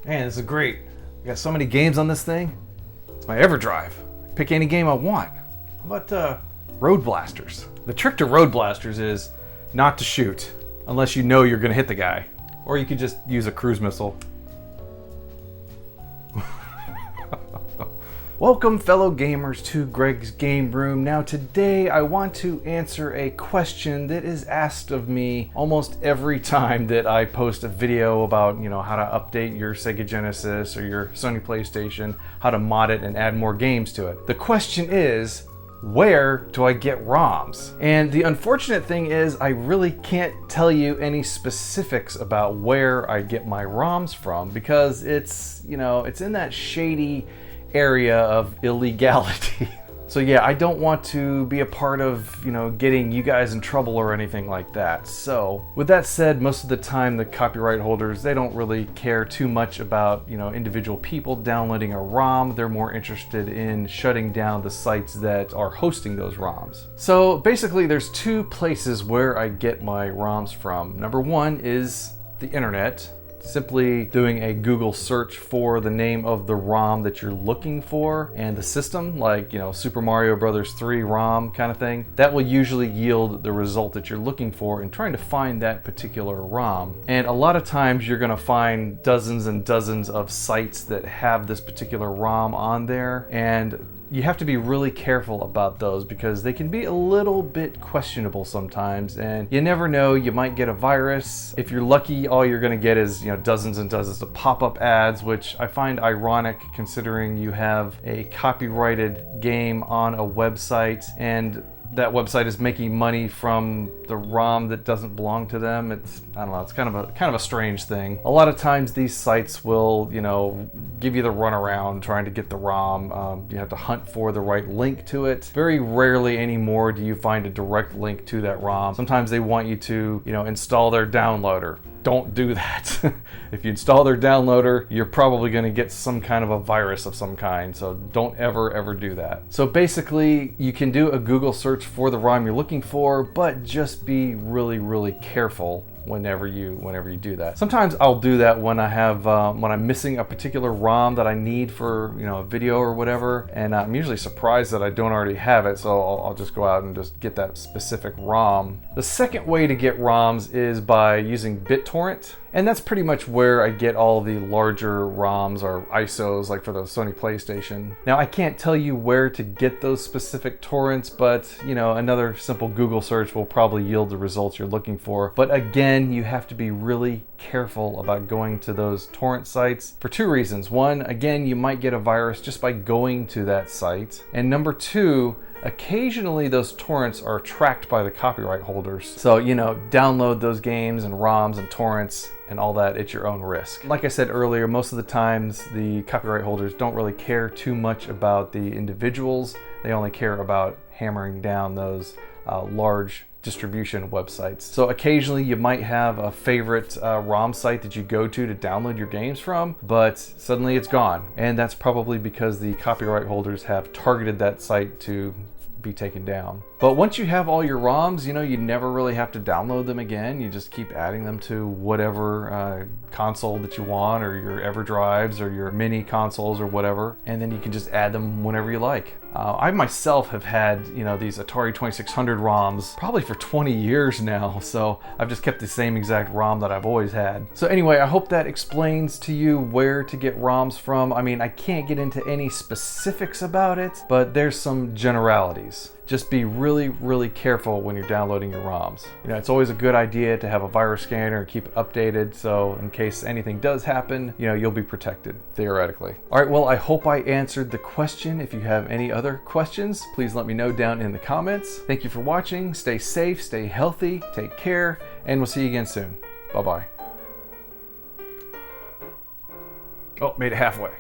Man, this is great. I got so many games on this thing. It's my EverDrive. Pick any game I want. How about Road Blasters? The trick to Road Blasters is not to shoot unless you know you're gonna hit the guy. Or you could just use a cruise missile. Welcome fellow gamers to Greg's Game Room. Now today I want to answer a question that is asked of me almost every time that I post a video about, how to update your Sega Genesis or your Sony PlayStation, how to mod it and add more games to it. The question is, where do I get ROMs? And the unfortunate thing is I really can't tell you any specifics about where I get my ROMs from because it's in that shady area of illegality. So yeah, I don't want to be a part of, getting you guys in trouble or anything like that. So with that said, most of the time the copyright holders, they don't really care too much about, individual people downloading a ROM. They're more interested in shutting down the sites that are hosting those ROMs. So basically there's two places where I get my ROMs from. Number one is the internet. Simply doing a Google search for the name of the ROM that you're looking for and the system, like Super Mario Bros. 3 ROM kind of thing, that will usually yield the result that you're looking for in trying to find that particular ROM. And a lot of times you're going to find dozens and dozens of sites that have this particular ROM on there, and you have to be really careful about those because they can be a little bit questionable sometimes, and you never know, you might get a virus. If you're lucky, all you're gonna get is dozens and dozens of pop-up ads, which I find ironic considering you have a copyrighted game on a website and that website is making money from the ROM that doesn't belong to them. It's kind of a strange thing. A lot of times these sites will, give you the runaround trying to get the ROM. You have to hunt for the right link to it. Very rarely anymore do you find a direct link to that ROM. Sometimes they want you to, install their downloader. Don't do that. If you install their downloader, you're probably going to get some kind of a virus of some kind, so don't ever do that. So basically, you can do a Google search for the ROM you're looking for, but just be really careful whenever you do that. Sometimes I'll do that when when I'm missing a particular ROM that I need for a video or whatever, and I'm usually surprised that I don't already have it, so I'll just go out and just get that specific ROM. The second way to get ROMs is by using BitTorrent. And that's pretty much where I get all the larger ROMs or ISOs, like for the Sony PlayStation. Now, I can't tell you where to get those specific torrents, but another simple Google search will probably yield the results you're looking for. But again, you have to be really careful about going to those torrent sites for two reasons. One, again, you might get a virus just by going to that site. And number two, occasionally those torrents are tracked by the copyright holders. So, download those games and ROMs and torrents and all that at your own risk. Like I said earlier, most of the times the copyright holders don't really care too much about the individuals. They only care about hammering down those large distribution websites. So occasionally you might have a favorite ROM site that you go to download your games from, but suddenly it's gone. And that's probably because the copyright holders have targeted that site to be taken down. But once you have all your ROMs, you never really have to download them again. You just keep adding them to whatever console that you want, or your EverDrives or your mini consoles or whatever, and then you can just add them whenever you like. I myself have had these Atari 2600 ROMs probably for 20 years now, so I've just kept the same exact ROM that I've always had. So anyway, I hope that explains to you where to get ROMs from. I mean, I can't get into any specifics about it, but there's some generalities. Just be really careful when you're downloading your ROMs. It's always a good idea to have a virus scanner and keep it updated, so in case anything does happen, you'll be protected, theoretically. All right, well, I hope I answered the question. If you have any other questions, please let me know down in the comments. Thank you for watching. Stay safe, stay healthy, take care, and we'll see you again soon. Bye-bye. Oh, made it halfway.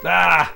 Ah!